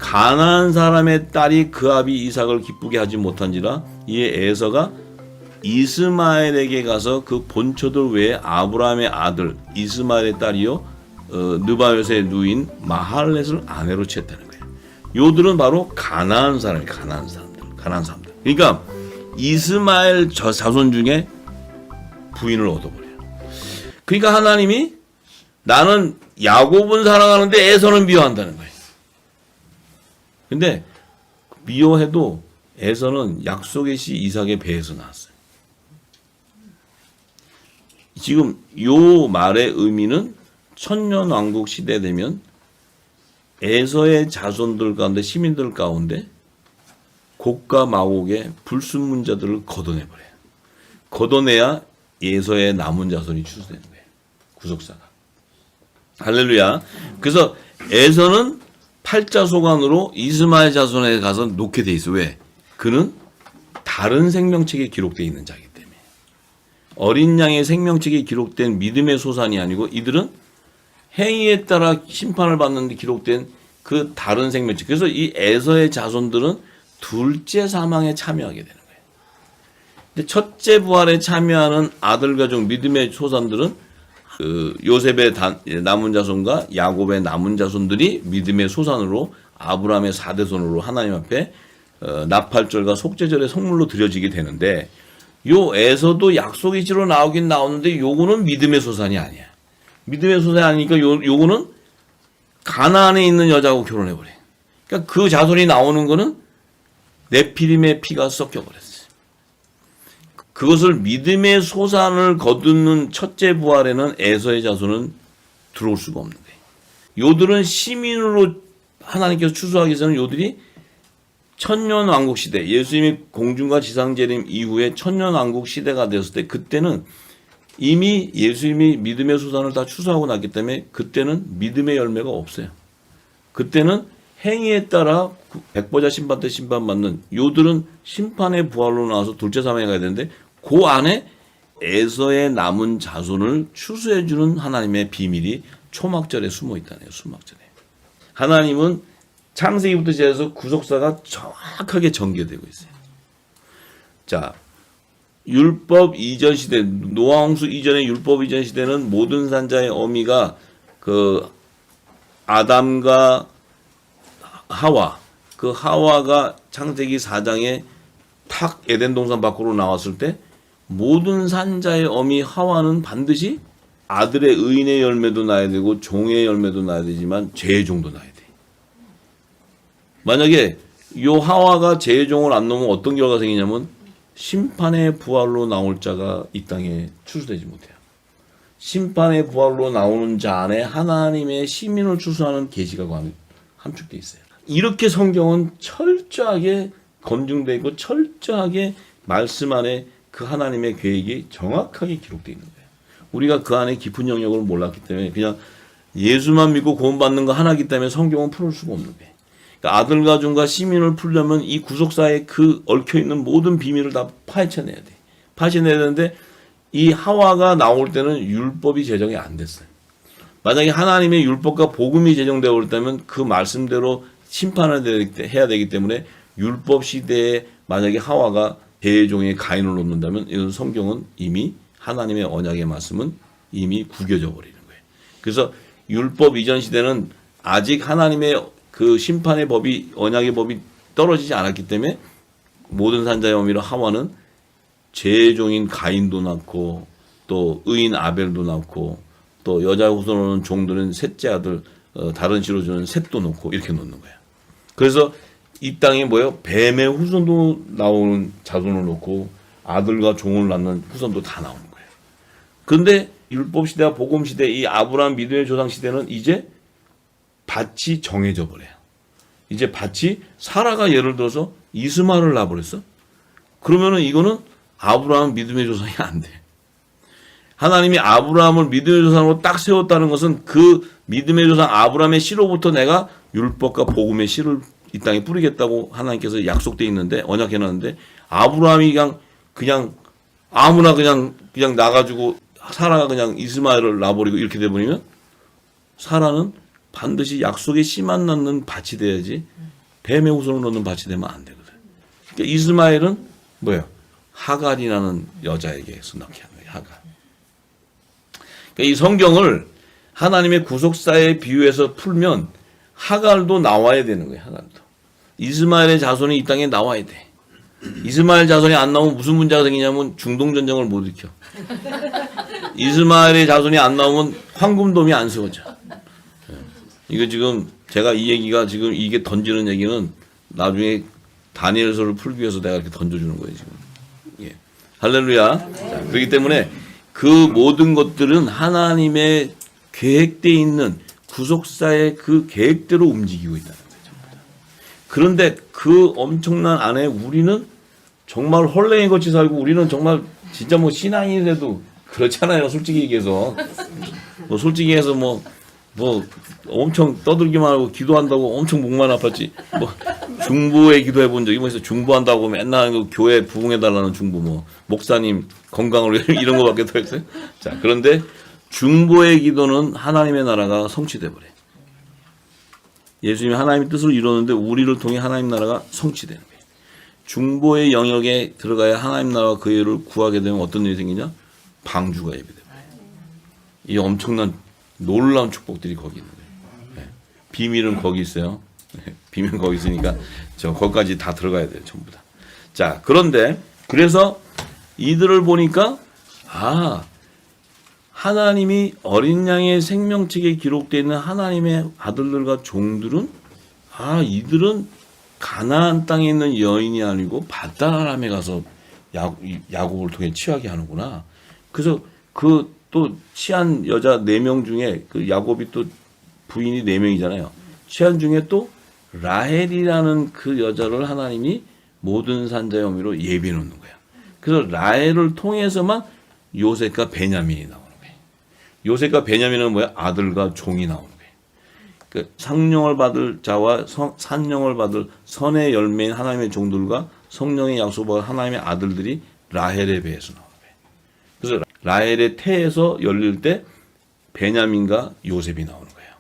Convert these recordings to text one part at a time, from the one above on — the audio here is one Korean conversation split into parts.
가나안 사람의 딸이 그 아비 이삭을 기쁘게 하지 못한지라 이에 에서가 이스마엘에게 가서 그 본처들 외에 아브라함의 아들 이스마엘의 딸이요 느바요스의 누인 마할렛을 아내로 취했다는 거예요. 요들은 바로 가나안 사람들. 그러니까 이스마엘 자손 중에 부인을 얻어버려요. 그러니까 하나님이 나는 야곱은 사랑하는데 에서는 미워한다는 거예요. 근데 미워해도 에서는 약속의 씨 이삭의 배에서 나왔어요. 지금 요 말의 의미는 천년왕국 시대 되면 에서의 자손들 가운데 시민들 가운데 곡과 마곡의 불순문자들을 걷어내버려요. 걷어내야 에서의 남은 자손이 추수되는 거예요. 구속사가. 할렐루야. 그래서 에서는 팔자소관으로 이스마엘 자손에 가서 놓게 돼 있어. 왜? 그는 다른 생명책에 기록되어 있는 자이기 때문에. 어린 양의 생명책에 기록된 믿음의 소산이 아니고 이들은 행위에 따라 심판을 받는 데 기록된 그 다른 생명책. 그래서 이 에서의 자손들은 둘째 사망에 참여하게 되는 거예요. 근데 첫째 부활에 참여하는 아들 가족 믿음의 소산들은 그 요셉의 남은 자손과 야곱의 남은 자손들이 믿음의 소산으로 아브라함의 4대손으로 하나님 앞에 나팔절과 속죄절의 성물로 드려지게 되는데 요 에서도 약속의 지로 나오긴 나오는데 요거는 믿음의 소산이 아니야. 믿음의 소산이 아니니까 요거는 가나안에 있는 여자하고 결혼해버려. 그러니까 그 자손이 나오는 거는 네피림의 피가 섞여버렸어요. 그것을 믿음의 소산을 거두는 첫째 부활에는 에서의 자손은 들어올 수가 없는 거예요. 요들은 시민으로 하나님께서 추수하기 위해서는 요들이 천년왕국 시대, 예수님이 공중과 지상재림 이후에 천년왕국 시대가 되었을 때 그때는 이미 예수님이 믿음의 소산을 다 추수하고 났기 때문에 그때는 믿음의 열매가 없어요. 그때는 행위에 따라 백보자 심판 때 심판받는 요들은 심판의 부활로 나와서 둘째 사망에 가야 되는데 그 안에 에서의 남은 자손을 추수해주는 하나님의 비밀이 초막절에 숨어 있다네요. 수막절에. 하나님은 창세기부터 시작해서 구속사가 정확하게 전개되고 있어요. 자, 율법 이전 시대, 노아홍수 이전의 율법 이전 시대는 모든 산자의 어미가 그 아담과 하와, 그 하와가 창세기 4장에 탁 에덴 동산 밖으로 나왔을 때 모든 산자의 어미 하와는 반드시 아들의 의인의 열매도 낳아야 되고 종의 열매도 낳아야 되지만 죄의 종도 낳아야 돼. 만약에 요 하와가 죄의 종을 안 놓으면 어떤 결과가 생기냐면 심판의 부활로 나올 자가 이 땅에 추수되지 못해요. 심판의 부활로 나오는 자 안에 하나님의 시민을 추수하는 계시가 함축되어 있어요. 이렇게 성경은 철저하게 검증되어 있고 철저하게 말씀 안에 그 하나님의 계획이 정확하게 기록되어 있는 거예요. 우리가 그 안에 깊은 영역을 몰랐기 때문에 그냥 예수만 믿고 구원받는 거 하나이기 때문에 성경은 풀을 수가 없는 거예요. 그러니까 아들과 종과 시민을 풀려면 이 구속사에 그 얽혀있는 모든 비밀을 다 파헤쳐내야 돼. 파헤쳐내야 되는데 이 하와가 나올 때는 율법이 제정이 안 됐어요. 만약에 하나님의 율법과 복음이 제정되어 버렸다면 그 말씀대로 심판을 해야 되기 때문에 율법 시대에 만약에 하와가 죄의 종의 가인을 놓는다면 이런 성경은 이미 하나님의 언약의 말씀은 이미 구겨져 버리는 거예요. 그래서 율법 이전 시대는 아직 하나님의 그 심판의 법이 언약의 법이 떨어지지 않았기 때문에 모든 산자의 어미로 하와는 죄의 종인 가인도 낳고 또 의인 아벨도 낳고 또 여자 후손으로는 종들은 셋째 아들 다른 씨로 주는 셋도 놓고 이렇게 놓는 거예요. 그래서 이 땅에 뭐예요? 뱀의 후손도 나오는 자손을 놓고 아들과 종을 낳는 후손도 다 나오는 거예요. 그런데 율법 시대와 복음 시대 이 아브라함 믿음의 조상 시대는 이제 밭이 정해져 버려요. 이제 밭이 사라가 예를 들어서 이스마엘을 낳아버렸어. 그러면은 이거는 아브라함 믿음의 조상이 안 돼. 하나님이 아브라함을 믿음의 조상으로 딱 세웠다는 것은 그 믿음의 조상 아브라함의 씨로부터 내가 율법과 복음의 씨를 이 땅에 뿌리겠다고 하나님께서 약속돼 있는데 언약해놨는데 아브라함이 그냥 아무나 그냥 나가지고 사라가 그냥 이스마엘을 낳아버리고 이렇게 돼버리면 사라는 반드시 약속의 씨만 낳는 밭이 돼야지 뱀의 후손을 얻는 밭이 되면 안 되거든. 그러니까 이스마엘은 뭐예요? 하갈이라는 여자에게서 낳게 하는 거예요. 하갈. 그러니까 이 성경을 하나님의 구속사에 비유해서 풀면 하갈도 나와야 되는 거예요. 하갈도. 이스마엘의 자손이 이 땅에 나와야 돼. 이스마엘 자손이 안 나오면 무슨 문제가 생기냐면 중동전쟁을 못 일으켜. 이스마엘의 자손이 안 나오면 황금돔이 안 세워져. 이거 지금 제가 이 얘기가 지금 이게 던지는 얘기는 나중에 다니엘서를 풀기 위해서 내가 이렇게 던져주는 거예요 지금. 예. 할렐루야. 자, 그렇기 때문에 그 모든 것들은 하나님의 계획되어 있는 구속사의 그 계획대로 움직이고 있다는 거죠. 그런데 그 엄청난 안에 우리는 정말 헐레이 같이 살고 우리는 정말 진짜 뭐 신앙인이라도 그렇잖아요. 솔직히 얘기해서. 뭐 솔직히 해서 뭐 엄청 떠들기만 하고 기도한다고 엄청 목만 아팠지. 뭐 중보에 기도해 본 적이 뭐 있어. 중보한다고 맨날 그 교회 부흥해 달라는 중보 뭐 목사님 건강을 이런 거밖에 더 했어요. 자, 그런데 중보의 기도는 하나님의 나라가 성취돼 버려. 예수님이 하나님의 뜻을 이루었는데 우리를 통해 하나님 나라가 성취되는 거예요. 중보의 영역에 들어가야 하나님 나라와 그 일을 구하게 되면 어떤 일이 생기냐? 방주가 예비돼요. 이 엄청난 놀라운 축복들이 거기 있는 거예요. 네. 비밀은 거기 있어요. 네. 비밀은 거기 있으니까 거기까지 다 들어가야 돼요. 전부 다. 자, 그런데 그래서 이들을 보니까 하나님이 어린 양의 생명책에 기록되어 있는 하나님의 아들들과 종들은 이들은 가나안 땅에 있는 여인이 아니고 밧다람에 가서 야곱을 통해 취하게 하는구나. 그래서 그 또 취한 여자 4명 중에 그 야곱이 또 부인이 4명이잖아요. 취한 중에 또 라헬이라는 그 여자를 하나님이 모든 산자의 어미로 예비해 놓는 거야. 그래서 라헬을 통해서만 요셉과 베냐민이 나오는 거예요. 요셉과 베냐민은 뭐야? 아들과 종이 나오는 거예요. 그 상령을 받을 자와 산령을 받을 선의 열매인 하나님의 종들과 성령의 약속을 하나님의 아들들이 라헬에 배해서 나오는 거예요. 그래서 라헬의 태에서 열릴 때 베냐민과 요셉이 나오는 거예요.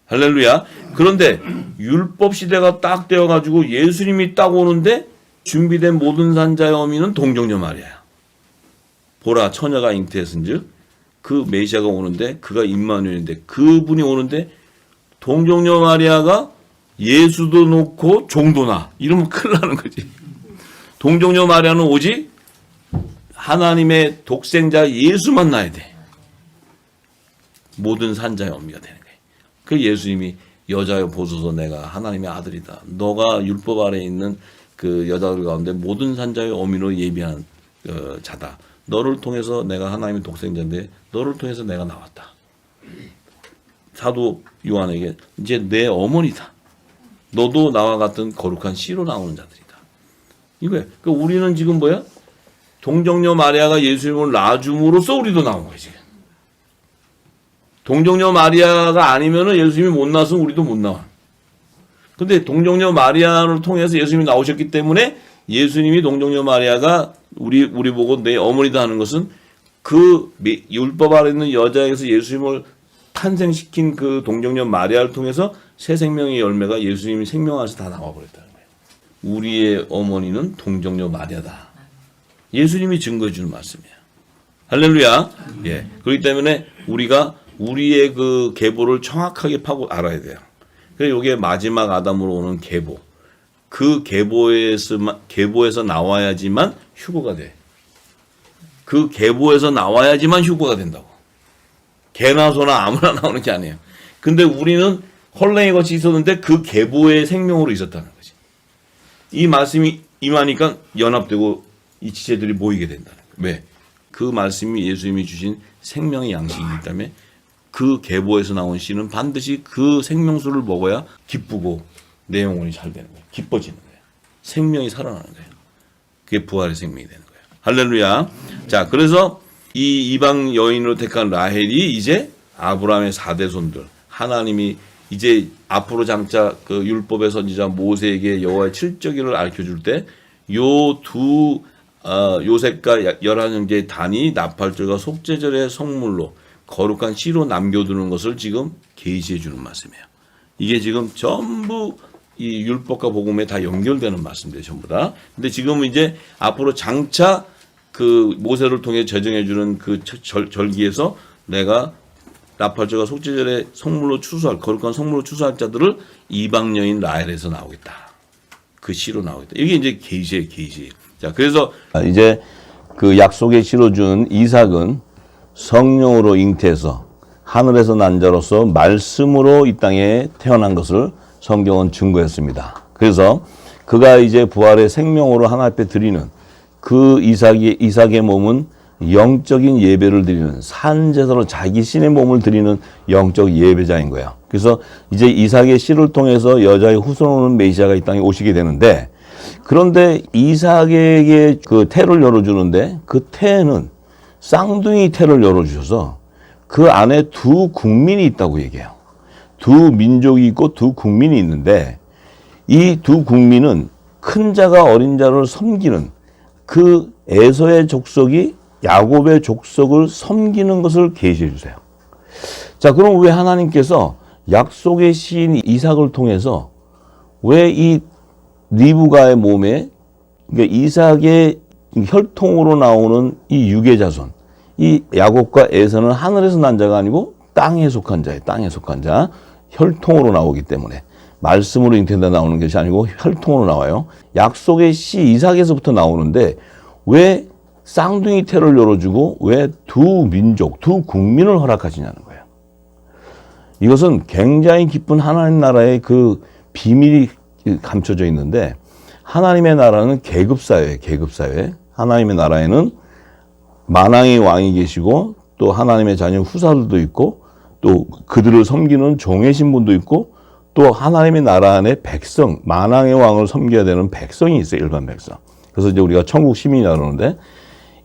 할렐루야. 그런데 율법 시대가 딱 되어가지고 예수님이 딱 오는데 준비된 모든 산자의 어미는 동정녀 마리아야. 보라 처녀가 잉태했은즉 그 메시아가 오는데 그가 임마누엘인데 그분이 오는데 동정녀 마리아가 예수도 놓고 종도 나. 이러면 큰일 나는 거지. 동정녀 마리아는 오직 하나님의 독생자 예수만 낳아야 돼. 모든 산자의 어미가 되는 거예요. 그 예수님이 여자여 보소서 내가 하나님의 아들이다. 너가 율법 아래에 있는 그 여자들 가운데 모든 산자의 어미로 예비한 자다. 너를 통해서 내가 하나님의 독생자인데 너를 통해서 내가 나왔다. 사도 요한에게 이제 내 어머니다. 너도 나와 같은 거룩한 씨로 나오는 자들이다. 이거예요. 그러니까 우리는 지금 뭐야? 동정녀 마리아가 예수님을 낳아줌으로써 우리도 나온 거지. 동정녀 마리아가 아니면은 예수님이 못 나왔으면 우리도 못 나와. 근데 동정녀 마리아를 통해서 예수님이 나오셨기 때문에 예수님이 동정녀 마리아가 우리 보고 내 어머니다 하는 것은 그 율법 아래 있는 여자에게서 예수님을 탄생시킨 그 동정녀 마리아를 통해서 새 생명의 열매가 예수님이 생명 안에서 다 나와버렸다는 거예요. 우리의 어머니는 동정녀 마리아다. 예수님이 증거해 주는 말씀이에요. 할렐루야. 예. 그렇기 때문에 우리가 우리의 그 계보를 정확하게 파고 알아야 돼요. 그래서 이게 마지막 아담으로 오는 계보. 그 계보에서 나와야지만 휴거가 돼. 그 계보에서 나와야지만 휴거가 된다고. 개나 소나 아무나 나오는 게 아니에요. 근데 우리는 헐랭이 같이 있었는데 그 계보의 생명으로 있었다는 거지. 이 말씀이 임하니까 연합되고 이 지체들이 모이게 된다는 거예요. 왜? 그 말씀이 예수님이 주신 생명의 양식이기 때문에 그 계보에서 나온 씨는 반드시 그 생명수를 먹어야 기쁘고 내 영혼이 잘 되는 거예요. 기뻐지는 거예요. 생명이 살아나는 거예요. 그게 부활의 생명이 되는 거예요. 할렐루야. 자, 그래서 이 이방 여인으로 택한 라헬이 이제 아브라함의 4대 손들, 하나님이 이제 앞으로 장차 그 율법의 선지자 모세에게 여호와의 칠적일을 알려줄 때 요 요셉과 11형제의 단이 나팔절과 속죄절의 성물로 거룩한 씨로 남겨두는 것을 지금 계시해 주는 말씀이에요. 이게 지금 전부 이 율법과 복음에 다 연결되는 말씀들이 전부 다. 근데 지금은 이제 앞으로 장차 그 모세를 통해 제정해주는 그 절기에서 내가 나팔절과 속죄절에 성물로 추수할 거룩한 성물로 추수할 자들을 이방 여인 라헬에서 나오겠다. 그 시로 나오겠다. 이게 이제 계시예요, 계시. 자, 그래서 이제 그 약속의 시로 준 이삭은 성령으로 잉태해서 하늘에서 난 자로서 말씀으로 이 땅에 태어난 것을 성경은 증거했습니다. 그래서 그가 이제 부활의 생명으로 하나님 앞에 드리는 그 이삭의 몸은 영적인 예배를 드리는 산제사로 자기 신의 몸을 드리는 영적 예배자인 거예요. 그래서 이제 이삭의 씨를 통해서 여자의 후손으로 오는 메시아가 이 땅에 오시게 되는데, 그런데 이삭에게 그 태를 열어주는데 그 태는 쌍둥이 태를 열어주셔서 그 안에 두 국민이 있다고 얘기해요. 두 민족이 있고 두 국민이 있는데 이 두 국민은 큰 자가 어린 자를 섬기는 그 에서의 족속이 야곱의 족속을 섬기는 것을 계시해 주세요. 자, 그럼 왜 하나님께서 약속의 시인 이삭을 통해서 왜 이 리브가의 몸에, 그러니까 이삭의 혈통으로 나오는 이 육의 자손, 이 야곱과 에서는 하늘에서 난 자가 아니고 땅에 속한 자예요. 땅에 속한 자. 혈통으로 나오기 때문에 말씀으로 잉태되다 나오는 것이 아니고 혈통으로 나와요. 약속의 씨 이삭에서부터 나오는데 왜 쌍둥이 태를 열어주고 왜 두 민족, 두 국민을 허락하시냐는 거예요. 이것은 굉장히 깊은 하나님 나라의 그 비밀이 감춰져 있는데, 하나님의 나라는 계급사회예요. 계급사회. 하나님의 나라에는 만왕의 왕이 계시고 또 하나님의 자녀 후사들도 있고 또 그들을 섬기는 종의 신분도 있고 또 하나님의 나라 안에 백성, 만왕의 왕을 섬겨야 되는 백성이 있어요. 일반 백성. 그래서 이제 우리가 천국 시민이라고 그러는데,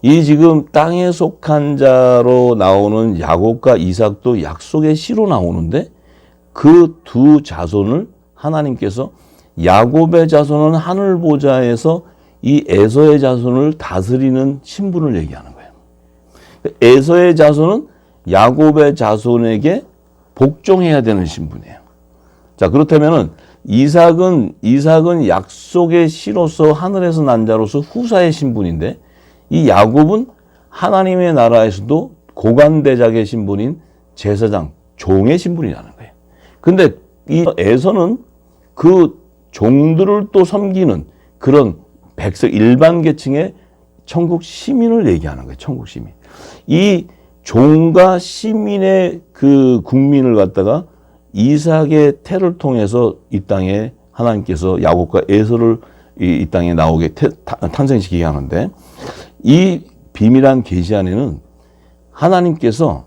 이 지금 땅에 속한 자로 나오는 야곱과 이삭도 약속의 씨로 나오는데 그 두 자손을 하나님께서 야곱의 자손은 하늘 보좌에서 이 에서의 자손을 다스리는 신분을 얘기하는 거예요. 에서의 자손은 야곱의 자손에게 복종해야 되는 신분이에요. 자, 그렇다면은 이삭은 약속의 씨로서 하늘에서 난 자로서 후사의 신분인데, 이 야곱은 하나님의 나라에서도 고관대작의 신분인 제사장, 종의 신분이라는 거예요. 근데 이 에서는 그 종들을 또 섬기는 그런 백성, 일반 계층의 천국 시민을 얘기하는 거예요. 천국 시민. 이 종과 시민의 그 국민을 갖다가 이삭의 태를 통해서 이 땅에 하나님께서 야곱과 에서를 이 땅에 나오게 탄생시키게 하는데, 이 비밀한 계시 안에는 하나님께서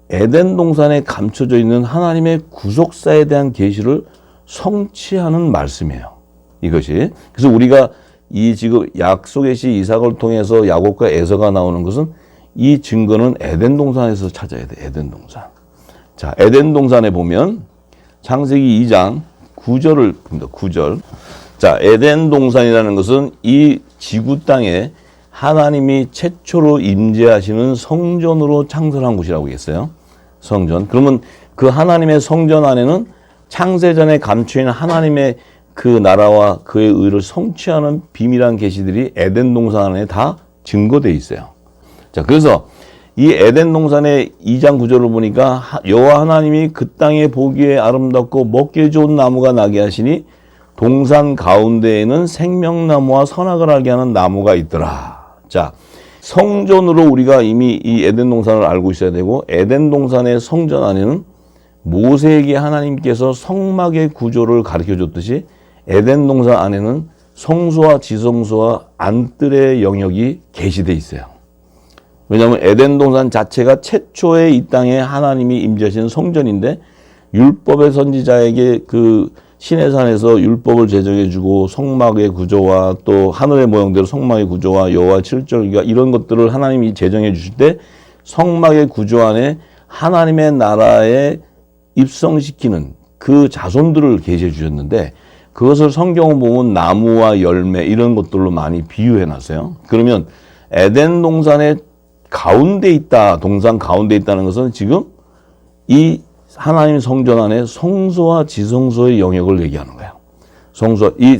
에덴 동산에 감춰져 있는 하나님의 구속사에 대한 계시를 성취하는 말씀이에요. 이것이. 그래서 우리가 이 지금 약속의 시 이삭을 통해서 야곱과 에서가 나오는 것은, 이 증거는 에덴 동산에서 찾아야 돼. 에덴 동산. 자, 에덴 동산에 보면 창세기 2장 9절을 봅니다. 9절. 자, 에덴 동산이라는 것은 이 지구 땅에 하나님이 최초로 임재하시는 성전으로 창설한 곳이라고 했어요. 성전. 그러면 그 하나님의 성전 안에는 창세전에 감추인 하나님의 그 나라와 그의 의를 성취하는 비밀한 계시들이 에덴 동산 안에 다 증거되어 있어요. 자, 그래서 이 에덴 동산의 2장 9절을 보니까 여호와 하나님이 그 땅에 보기에 아름답고 먹기 좋은 나무가 나게 하시니 동산 가운데에는 생명나무와 선악을 알게 하는 나무가 있더라. 자, 성전으로 우리가 이미 이 에덴 동산을 알고 있어야 되고, 에덴 동산의 성전 안에는 모세에게 하나님께서 성막의 구조를 가르쳐 줬듯이 에덴 동산 안에는 성소와 지성소와 안뜰의 영역이 계시되어 있어요. 왜냐하면 에덴 동산 자체가 최초의 이 땅에 하나님이 임재하신 성전인데, 율법의 선지자에게 그 시내산에서 율법을 제정해주고 성막의 구조와 또 하늘의 모형대로 성막의 구조와 여호와 7절기가 이런 것들을 하나님이 제정해 주실 때 성막의 구조 안에 하나님의 나라에 입성시키는 그 자손들을 계시해 주셨는데, 그것을 성경을 보면 나무와 열매 이런 것들로 많이 비유해 놨어요. 그러면 에덴 동산의 가운데 있다, 동산 가운데 있다는 것은 지금 이 하나님 성전 안에 성소와 지성소의 영역을 얘기하는 거예요. 성소 이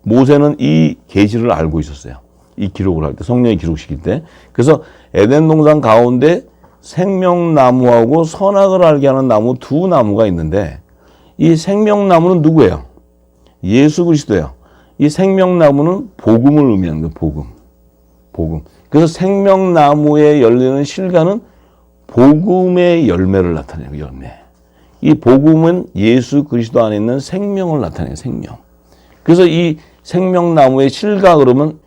모세는 이 계시를 알고 있었어요. 이 기록을 할 때 성령이 기록시킬 때. 그래서 에덴 동산 가운데 생명나무하고 선악을 알게 하는 나무 두 나무가 있는데 이 생명나무는 누구예요? 예수 그리스도예요. 이 생명나무는 복음을 의미하는 거예요. 복음. 그래서 생명나무에 열리는 실과는 복음의 열매를 나타내는 열매. 이 복음은 예수 그리스도 안에 있는 생명을 나타내는 생명. 그래서 이 생명나무의 실과 그러면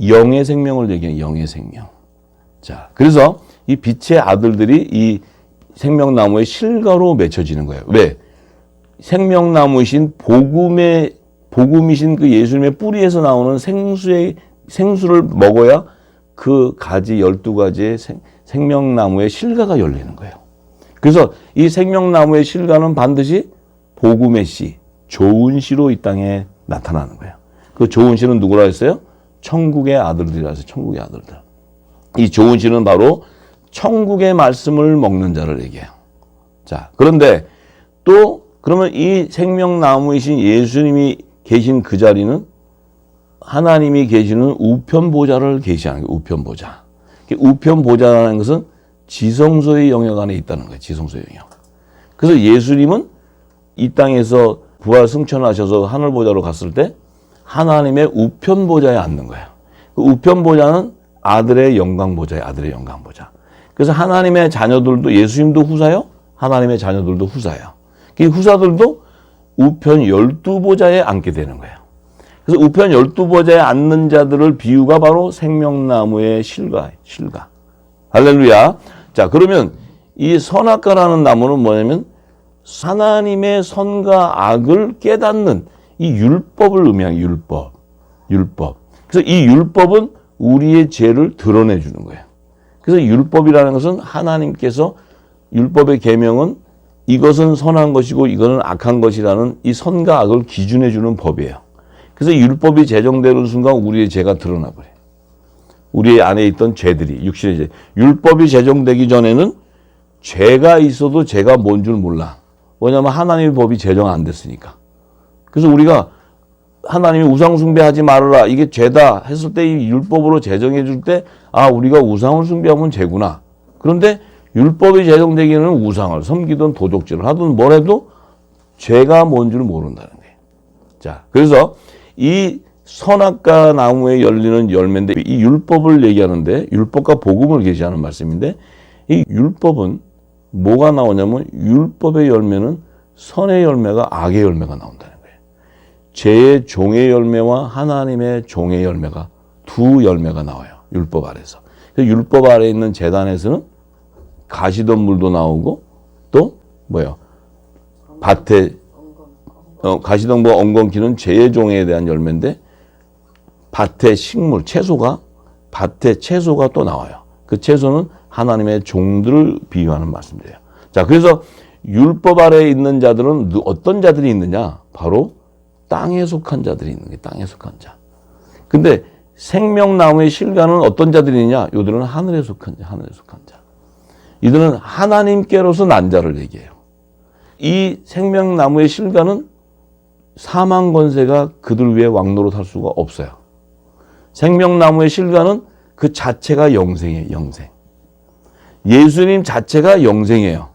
영의 생명을 얘기해요. 영의 생명. 자, 그래서 이 빛의 아들들이 이 생명나무의 실과로 맺혀지는 거예요. 왜? 생명나무이신 복음이신 그 예수님의 뿌리에서 나오는 생수를 먹어야 그 가지 12가지의 생명나무의 실과가 열리는 거예요. 그래서 이 생명나무의 실과는 반드시 복음의 씨, 좋은 씨로 이 땅에 나타나는 거예요. 그 좋은 씨는 누구라 했어요? 천국의 아들들이라 해서 천국의 아들들. 이 좋은 씨는 바로 천국의 말씀을 먹는 자를 얘기해요. 자, 그런데 또 그러면 이 생명나무이신 예수님이 계신 그 자리는 하나님이 계시는 우편보좌를 계시하는 거예요. 우편보좌. 우편보좌라는 것은 지성소의 영역 안에 있다는 거예요. 지성소의 영역. 그래서 예수님은 이 땅에서 부활 승천하셔서 하늘보좌로 갔을 때 하나님의 우편보좌에 앉는 거예요. 그 우편보좌는 아들의 영광보좌예요. 아들의 영광보좌. 그래서 하나님의 자녀들도 예수님도 후사요. 하나님의 자녀들도 후사예요. 그 후사들도 우편 12보좌에 앉게 되는 거예요. 그래서 우편 12보좌에 앉는 자들을 비유가 바로 생명나무의 실과예요. 실과. 할렐루야. 자, 그러면 이 선악과라는 나무는 뭐냐면 하나님의 선과 악을 깨닫는 이 율법을 의미하는 율법. 그래서 이 율법은 우리의 죄를 드러내 주는 거예요. 그래서 율법이라는 것은 하나님께서 율법의 계명은 이것은 선한 것이고 이거는 악한 것이라는 이 선과 악을 기준해 주는 법이에요. 그래서 율법이 제정되는 순간 우리의 죄가 드러나 버려요. 우리 안에 있던 죄들이 육신의 죄. 율법이 제정되기 전에는 죄가 있어도 죄가 뭔 줄 몰라. 왜냐하면 하나님의 법이 제정 안 됐으니까. 그래서 우리가 하나님이 우상 숭배하지 말아라. 이게 죄다 했을 때 이 율법으로 제정해 줄 때 아, 우리가 우상을 숭배하면 죄구나. 그런데 율법이 제정되기는 우상을 섬기든 도적질을 하든 뭘 해도 죄가 뭔 줄 모른다는 거예요. 자, 그래서 이 선악과 나무에 열리는 열매인데 이 율법을 얘기하는데 율법과 복음을 계시하는 말씀인데 이 율법은 뭐가 나오냐면 율법의 열매는 선의 열매가 악의 열매가 나온다는 거예요. 죄의 종의 열매와 하나님의 종의 열매가 두 열매가 나와요. 율법 아래에서. 율법 아래에 있는 제단에서는 가시덤불도 나오고 또 뭐요? 밭에 가시덤불 엉겅퀴는 죄의 종에 대한 열매인데 밭의 식물, 밭의 채소가 또 나와요. 그 채소는 하나님의 종들을 비유하는 말씀이에요. 자, 그래서 율법 아래에 있는 자들은 어떤 자들이 있느냐? 바로 땅에 속한 자들이 있는 게 땅에 속한 자. 근데 생명나무의 실과는 어떤 자들이 있느냐? 이들은 하늘에 속한 자, 하늘에 속한 자. 이들은 하나님께로서 난 자를 얘기해요. 이 생명나무의 실과는 사망 권세가 그들 위에 왕노릇 할 수가 없어요. 생명나무의 실과는 그 자체가 영생이에요. 영생. 예수님 자체가 영생이에요.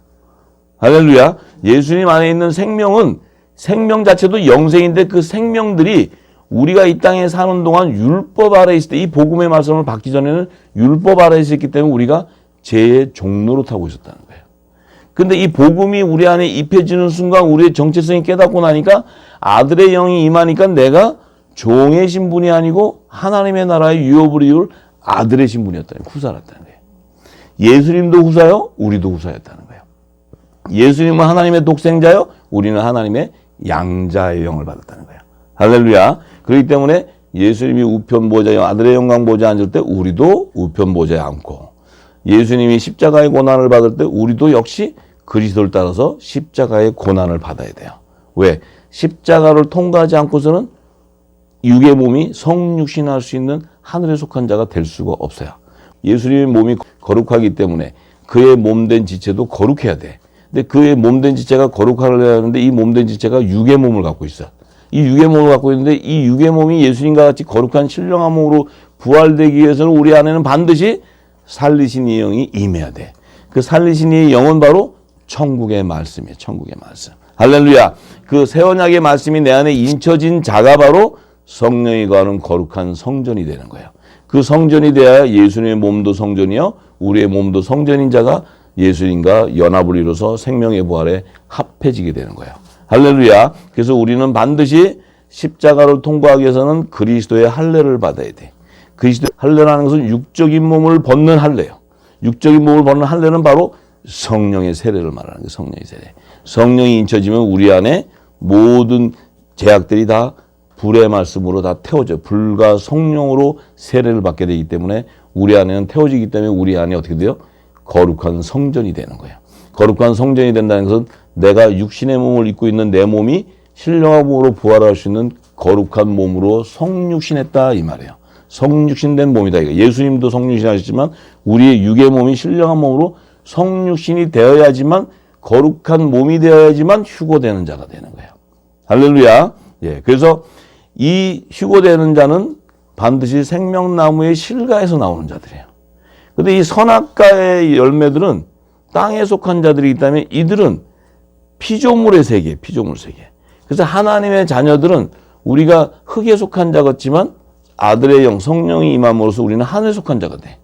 할렐루야. 예수님 안에 있는 생명은 생명 자체도 영생인데 그 생명들이 우리가 이 땅에 사는 동안 율법 아래에 있을 때 이 복음의 말씀을 받기 전에는 율법 아래에 있었기 때문에 우리가 죄의 종노릇하고 있었다는 거예요. 근데 이 복음이 우리 안에 입혀지는 순간 우리의 정체성이 깨닫고 나니까 아들의 영이 임하니까 내가 종의 신분이 아니고 하나님의 나라의 유업을 이룰 아들의 신분이었다는 거예요. 후사였다는 거예요. 예수님도 후사요, 우리도 후사였다는 거예요. 예수님은 하나님의 독생자요, 우리는 하나님의 양자의 영을 받았다는 거예요. 할렐루야. 그렇기 때문에 예수님이 우편보좌에 아들의 영광 보좌에 앉을 때 우리도 우편보좌에 앉고 예수님이 십자가의 고난을 받을 때 우리도 역시 그리스도를 따라서 십자가의 고난을 받아야 돼요. 왜? 십자가를 통과하지 않고서는 육의 몸이 성육신할 수 있는 하늘에 속한 자가 될 수가 없어요. 예수님의 몸이 거룩하기 때문에 그의 몸된 지체도 거룩해야 돼. 근데 그의 몸된 지체가 거룩하려 하는데 이 몸된 지체가 육의 몸을 갖고 있어. 이 육의 몸을 갖고 있는데 이 육의 몸이 예수님과 같이 거룩한 신령한 몸으로 부활되기 위해서는 우리 안에는 반드시 살리신 이 영이 임해야 돼. 그 살리신 이 영은 바로 천국의 말씀이에요. 천국의 말씀. 할렐루야. 그 새 언약의 말씀이 내 안에 인쳐진 자가 바로 성령이 거하는 거룩한 성전이 되는 거예요. 그 성전이 되어야 예수님의 몸도 성전이요 우리의 몸도 성전인 자가 예수님과 연합을 이뤄서 생명의 부활에 합해지게 되는 거예요. 할렐루야. 그래서 우리는 반드시 십자가를 통과하기 위해서는 그리스도의 할례를 받아야 돼. 그리스도의 할례라는 것은 육적인 몸을 벗는 할례예요. 육적인 몸을 벗는 할례는 바로 성령의 세례를 말하는 거예요. 성령의 세례. 성령이 인쳐지면 우리 안에 모든 제약들이 다 불의 말씀으로 다 태워져. 불과 성령으로 세례를 받게 되기 때문에 우리 안에는 태워지기 때문에 우리 안에 어떻게 돼요? 거룩한 성전이 되는 거예요. 거룩한 성전이 된다는 것은 내가 육신의 몸을 입고 있는 내 몸이 신령한 몸으로 부활할 수 있는 거룩한 몸으로 성육신했다 이 말이에요. 성육신된 몸이다. 이거. 예수님도 성육신 하셨지만 우리의 육의 몸이 신령한 몸으로 성육신이 되어야지만 거룩한 몸이 되어야지만 휴고되는 자가 되는 거예요. 할렐루야. 예. 그래서 이 휴고되는 자는 반드시 생명나무의 실과에서 나오는 자들이에요. 근데 이 선악과의 열매들은 땅에 속한 자들이기 때문에 이들은 피조물의 세계, 피조물 세계. 그래서 하나님의 자녀들은 우리가 흙에 속한 자 같지만 아들의 영, 성령이 임함으로써 우리는 하늘에 속한 자가 돼.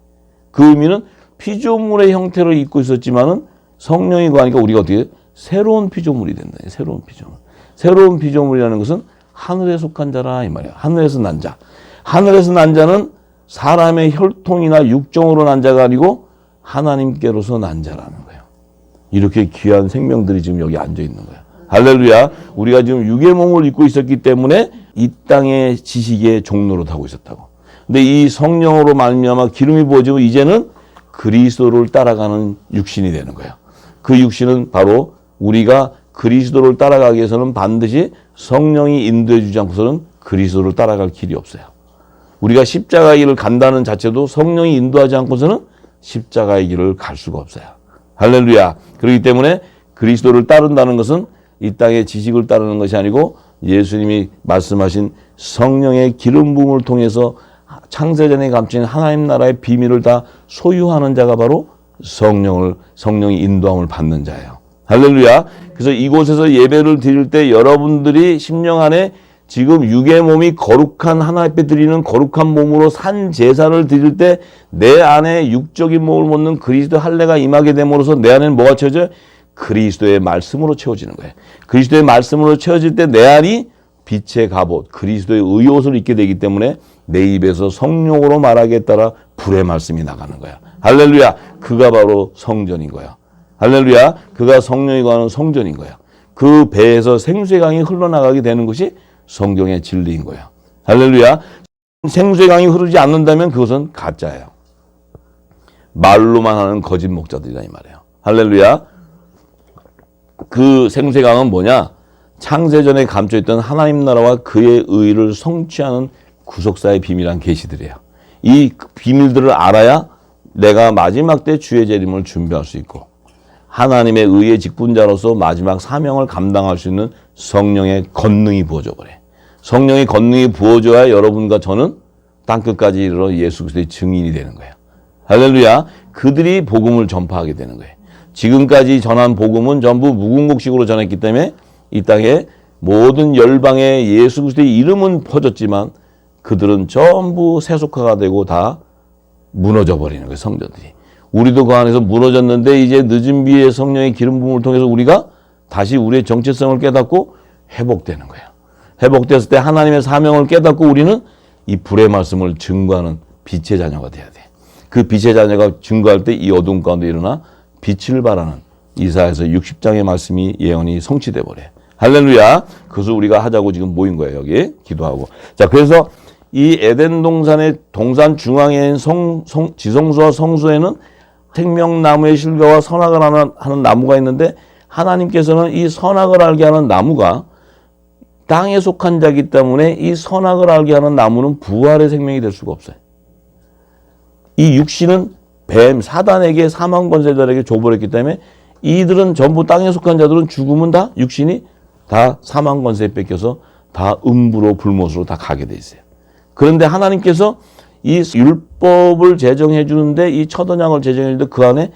그 의미는 피조물의 형태로 입고 있었지만은 성령이 거하니까 우리가 어떻게 새로운 피조물이 된다. 새로운 피조물. 새로운 피조물이라는 것은 하늘에 속한 자라 이 말이야. 하늘에서 난 자. 하늘에서 난 자는 사람의 혈통이나 육정으로 난 자가 아니고 하나님께로서 난 자라는 거예요. 이렇게 귀한 생명들이 지금 여기 앉아 있는 거예요. 할렐루야. 우리가 지금 육의 몸을 입고 있었기 때문에 이 땅의 지식의 종로로 타고 있었다고. 근데 이 성령으로 말미암아 기름이 부어지고 이제는 그리스도를 따라가는 육신이 되는 거예요. 그 육신은 바로 우리가 그리스도를 따라가기 위해서는 반드시 성령이 인도해 주지 않고서는 그리스도를 따라갈 길이 없어요. 우리가 십자가의 길을 간다는 자체도 성령이 인도하지 않고서는 십자가의 길을 갈 수가 없어요. 할렐루야. 그렇기 때문에 그리스도를 따른다는 것은 이 땅의 지식을 따르는 것이 아니고 예수님이 말씀하신 성령의 기름 부음을 통해서 창세전에 감춘 하나님 나라의 비밀을 다 소유하는 자가 바로 성령이 인도함을 받는 자예요. 할렐루야. 그래서 이곳에서 예배를 드릴 때 여러분들이 심령 안에 지금 육의 몸이 거룩한 하나님 앞에 드리는 거룩한 몸으로 산 제사를 드릴 때 내 안에 육적인 몸을 묻는 그리스도 할례가 임하게 됨으로써 내 안에는 뭐가 채워져요? 그리스도의 말씀으로 채워지는 거예요. 그리스도의 말씀으로 채워질 때 내 안이 빛의 갑옷, 그리스도의 의옷을 입게 되기 때문에 내 입에서 성령으로 말하기에 따라 불의 말씀이 나가는 거야. 할렐루야. 그가 바로 성전인 거야. 할렐루야. 그가 성령이 거하는 성전인 거야. 그 배에서 생수의 강이 흘러나가게 되는 것이 성경의 진리인 거야. 할렐루야. 생수의 강이 흐르지 않는다면 그것은 가짜예요. 말로만 하는 거짓 목자들이다 이 말이에요. 할렐루야. 그 생수의 강은 뭐냐? 창세전에 감춰있던 하나님 나라와 그의 의를 성취하는 구속사의 비밀한 계시들이에요. 이 비밀들을 알아야 내가 마지막 때 주의 재림을 준비할 수 있고 하나님의 의의 직분자로서 마지막 사명을 감당할 수 있는 성령의 권능이 부어져 버려. 성령의 권능이 부어져야 여러분과 저는 땅끝까지 이르러 예수 그리스도의 증인이 되는 거예요. 할렐루야. 그들이 복음을 전파하게 되는 거예요. 지금까지 전한 복음은 전부 무궁곡식으로 전했기 때문에 이 땅에 모든 열방의 예수 그리스도의 이름은 퍼졌지만 그들은 전부 세속화가 되고 다 무너져 버리는 거예요. 성전들이. 우리도 그 안에서 무너졌는데 이제 늦은 비의 성령의 기름 부음을 통해서 우리가 다시 우리의 정체성을 깨닫고 회복되는 거예요. 회복됐을 때 하나님의 사명을 깨닫고 우리는 이 불의 말씀을 증거하는 빛의 자녀가 돼야 돼. 그 빛의 자녀가 증거할 때 이 어두운 가운데 일어나 빛을 발하는 이사야서 60장의 말씀이 예언이 성취돼 버려. 할렐루야. 그것을 우리가 하자고 지금 모인 거예요. 여기 기도하고. 자, 그래서 이 에덴 동산의 동산 중앙에 있는 지성소와 성소에는 생명나무의 실과와 선악을 하는 나무가 있는데 하나님께서는 이 선악을 알게 하는 나무가 땅에 속한 자이기 때문에 이 선악을 알게 하는 나무는 부활의 생명이 될 수가 없어요. 이 육신은 뱀, 사단에게 사망 권세자들에게 줘버렸기 때문에 이들은 전부 땅에 속한 자들은 죽으면 다 육신이 다 사망 권세에 뺏겨서 다 음부로 불못으로 다 가게 돼 있어요. 그런데 하나님께서 이 율법을 제정해 주는데 이 첫 언약을 제정해 주는데 그 안에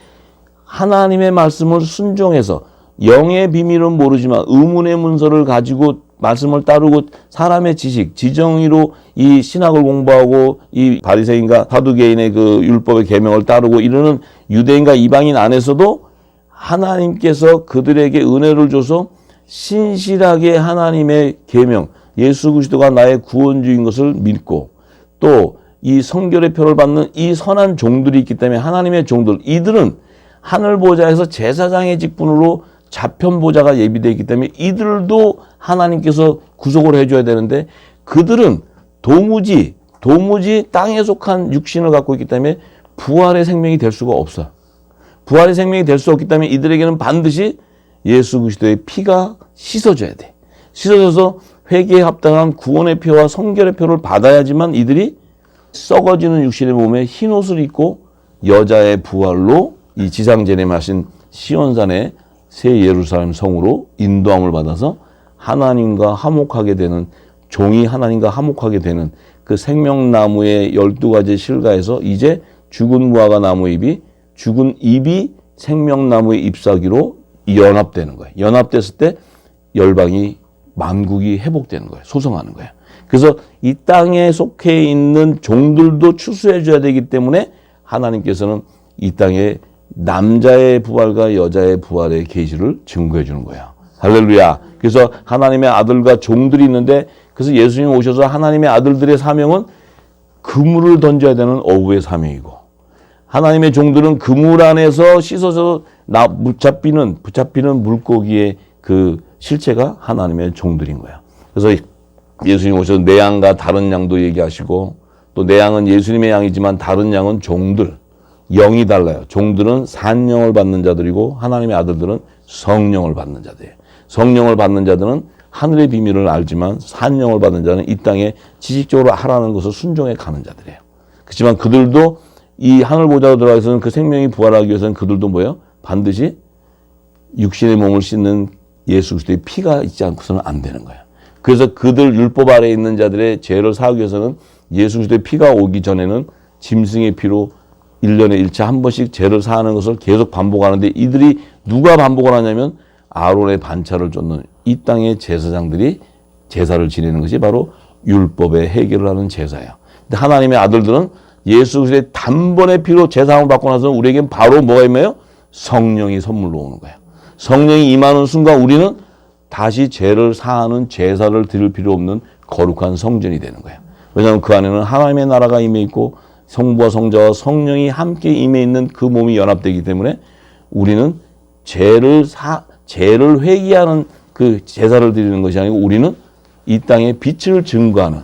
하나님의 말씀을 순종해서 영의 비밀은 모르지만 의문의 문서를 가지고 말씀을 따르고 사람의 지식, 지정의로 이 신학을 공부하고 이 바리새인과 사두개인의 그 율법의 계명을 따르고 이러는 유대인과 이방인 안에서도 하나님께서 그들에게 은혜를 줘서 신실하게 하나님의 계명, 예수 그리스도가 나의 구원주인 것을 믿고 또 이 성결의 표를 받는 이 선한 종들이 있기 때문에 하나님의 종들, 이들은 하늘 보좌에서 제사장의 직분으로 좌편 보좌가 예비되어 있기 때문에 이들도 하나님께서 구속을 해줘야 되는데 그들은 도무지 땅에 속한 육신을 갖고 있기 때문에 부활의 생명이 될 수가 없어. 부활의 생명이 될 수 없기 때문에 이들에게는 반드시 예수 그리스도의 피가 씻어줘야 돼. 씻어져서 회개에 합당한 구원의 표와 성결의 표를 받아야지만 이들이 썩어지는 육신의 몸에 흰 옷을 입고 여자의 부활로 이 지상전에 마신 시온산의 새 예루살렘 성으로 인도함을 받아서 하나님과 화목하게 되는 종이 하나님과 화목하게 되는 그 생명나무의 12가지 실과에서 이제 죽은 무화과 나무 잎이 죽은 잎이 생명나무의 잎사귀로 연합되는 거예요. 연합됐을 때 열방이 만국이 회복되는 거예요. 소성하는 거예요. 그래서 이 땅에 속해 있는 종들도 추수해 줘야 되기 때문에 하나님께서는 이 땅에 남자의 부활과 여자의 부활의 계시를 증거해 주는 거예요. 할렐루야. 그래서 하나님의 아들과 종들이 있는데 그래서 예수님 오셔서 하나님의 아들들의 사명은 그물을 던져야 되는 어부의 사명이고 하나님의 종들은 그물 안에서 씻어서 붙잡히는 물고기의 그 실체가 하나님의 종들인 거예요. 그래서 예수님 오셔서 내 양과 다른 양도 얘기하시고 또 내 양은 예수님의 양이지만 다른 양은 종들, 영이 달라요. 종들은 산영을 받는 자들이고 하나님의 아들들은 성령을 받는 자들이에요. 성령을 받는 자들은 하늘의 비밀을 알지만 산영을 받는 자는 이 땅에 지식적으로 하라는 것을 순종해 가는 자들이에요. 그렇지만 그들도 이 하늘 보좌로 들어가서는 그 생명이 부활하기 위해서는 그들도 뭐예요? 반드시 육신의 몸을 씻는 예수 그리스도의 피가 있지 않고서는 안 되는 거예요. 그래서 그들 율법 아래에 있는 자들의 죄를 사하기 위해서는 예수 그리스도의 피가 오기 전에는 짐승의 피로 1년에 1차 한 번씩 죄를 사하는 것을 계속 반복하는데 이들이 누가 반복을 하냐면 아론의 반차를 쫓는 이 땅의 제사장들이 제사를 지내는 것이 바로 율법의 해결을 하는 제사예요. 근데 하나님의 아들들은 예수 그리스도의 단번의 피로 제사함을 받고 나서 우리에겐 바로 뭐가 임해요? 성령이 선물로 오는 거예요. 성령이 임하는 순간 우리는 다시 죄를 사하는 제사를 드릴 필요 없는 거룩한 성전이 되는 거예요. 왜냐하면 그 안에는 하나님의 나라가 임해 있고 성부와 성자와 성령이 함께 임해 있는 그 몸이 연합되기 때문에 우리는 죄를 회개하는 그 제사를 드리는 것이 아니고 우리는 이 땅에 빛을 증거하는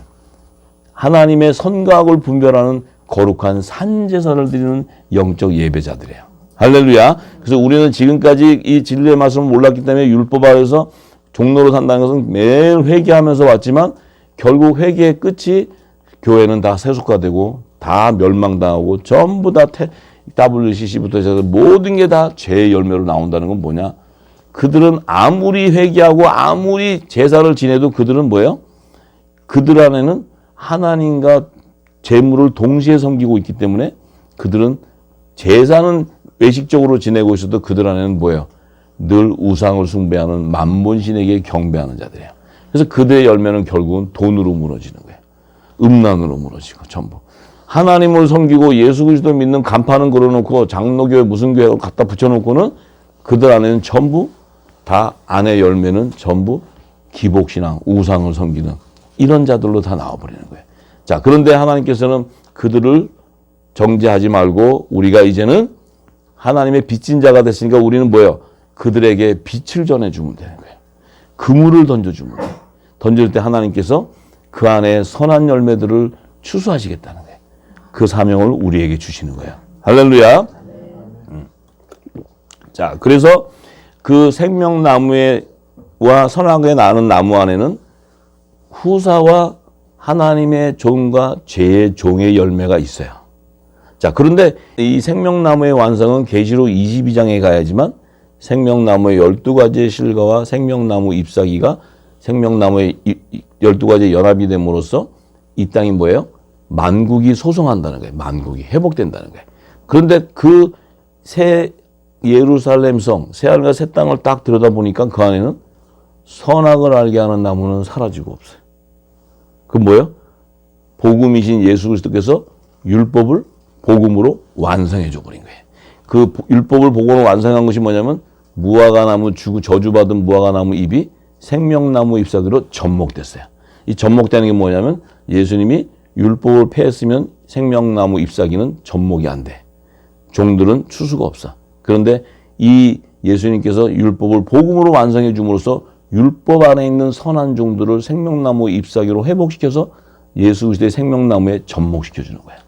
하나님의 선과 악을 분별하는 거룩한 산제사를 드리는 영적 예배자들이에요. 할렐루야. 그래서 우리는 지금까지 이 진리의 말씀을 몰랐기 때문에 율법 아래서 종로로 산다는 것은 매일 회개하면서 왔지만 결국 회개의 끝이 교회는 다 세속화되고 다 멸망당하고 전부 다 WCC부터 해서 모든 게 다 죄의 열매로 나온다는 건 뭐냐? 그들은 아무리 회개하고 아무리 제사를 지내도 그들은 뭐예요? 그들 안에는 하나님과 재물을 동시에 섬기고 있기 때문에 그들은 제사는 외식적으로 지내고 있어도 그들 안에는 뭐예요? 늘 우상을 숭배하는 만본신에게 경배하는 자들이에요. 그래서 그들의 열매는 결국은 돈으로 무너지는 거예요. 음란으로 무너지고 전부. 하나님을 섬기고 예수 그리스도 믿는 간판은 걸어놓고 장로교회 무슨 교회 갖다 붙여놓고는 그들 안에는 전부 다 안의 열매는 전부 기복신앙, 우상을 섬기는 이런 자들로 다 나와버리는 거예요. 자, 그런데 하나님께서는 그들을 정죄하지 말고 우리가 이제는 하나님의 빚진 자가 됐으니까 우리는 뭐예요? 그들에게 빛을 전해주면 되는 거예요. 그물을 던져주면 돼요. 던질 때 하나님께서 그 안에 선한 열매들을 추수하시겠다는 거예요. 그 사명을 우리에게 주시는 거예요. 할렐루야. 자, 그래서 그 생명나무와 선하게 나는 나무 안에는 후사와 하나님의 종과 죄의 종의 열매가 있어요. 자, 그런데 이 생명나무의 완성은 계시록 22장에 가야지만 생명나무의 12가지의 실과와 생명나무 잎사귀가 생명나무의 12가지 연합이 됨으로써 이 땅이 뭐예요? 만국이 소송한다는 거예요. 만국이 회복된다는 거예요. 그런데 그 새 예루살렘 성, 새 하늘과 새 땅을 딱 들여다보니까 그 안에는 선악을 알게 하는 나무는 사라지고 없어요. 그 뭐예요? 복음이신 예수 그리스도께서 율법을 복음으로 완성해 줘버린 거예요. 그 율법을 복음으로 완성한 것이 뭐냐면 무화과나무 저주받은 무화과나무 잎이 생명나무 잎사귀로 접목됐어요. 이 접목되는 게 뭐냐면 예수님이 율법을 폐했으면 생명나무 잎사귀는 접목이 안 돼. 종들은 추수가 없어. 그런데 이 예수님께서 율법을 복음으로 완성해 줌으로써 율법 안에 있는 선한 종들을 생명나무 잎사귀로 회복시켜서 예수 그리스도의 생명나무에 접목시켜 주는 거예요.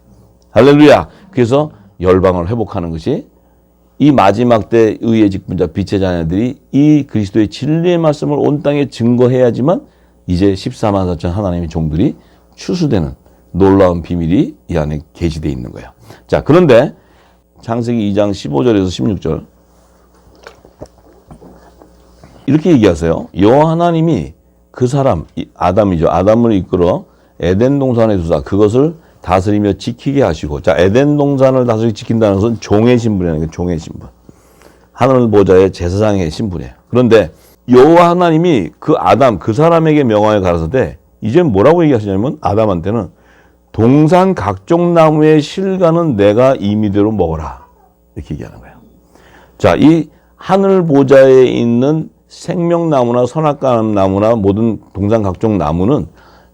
할렐루야. 그래서 열방을 회복하는 것이 이 마지막 때 의의 직분자 빛의 자녀들이 이 그리스도의 진리의 말씀을 온 땅에 증거해야지만 이제 14만 4천 하나님의 종들이 추수되는 놀라운 비밀이 이 안에 계시되어 있는 거예요. 자, 그런데 창세기 2장 15절에서 16절 이렇게 얘기하세요. 여호와 하나님이 그 사람 아담이죠. 아담을 이끌어 에덴 동산에 두사 그것을 다스리며 지키게 하시고, 자, 에덴 동산을 다스리고 지킨다는 것은 종의 신분이라는 거예요. 종의 신분. 하늘 보좌의 제사장의 신분이에요. 그런데 여호와 하나님이 그 아담 그 사람에게 명하여 가라사대 이제 뭐라고 얘기하시냐면 아담한테는 동산 각종 나무의 실과는 내가 임의대로 먹어라 이렇게 얘기하는 거예요. 자, 이 하늘 보좌에 있는 생명나무나 선악과나무나 모든 동산 각종 나무는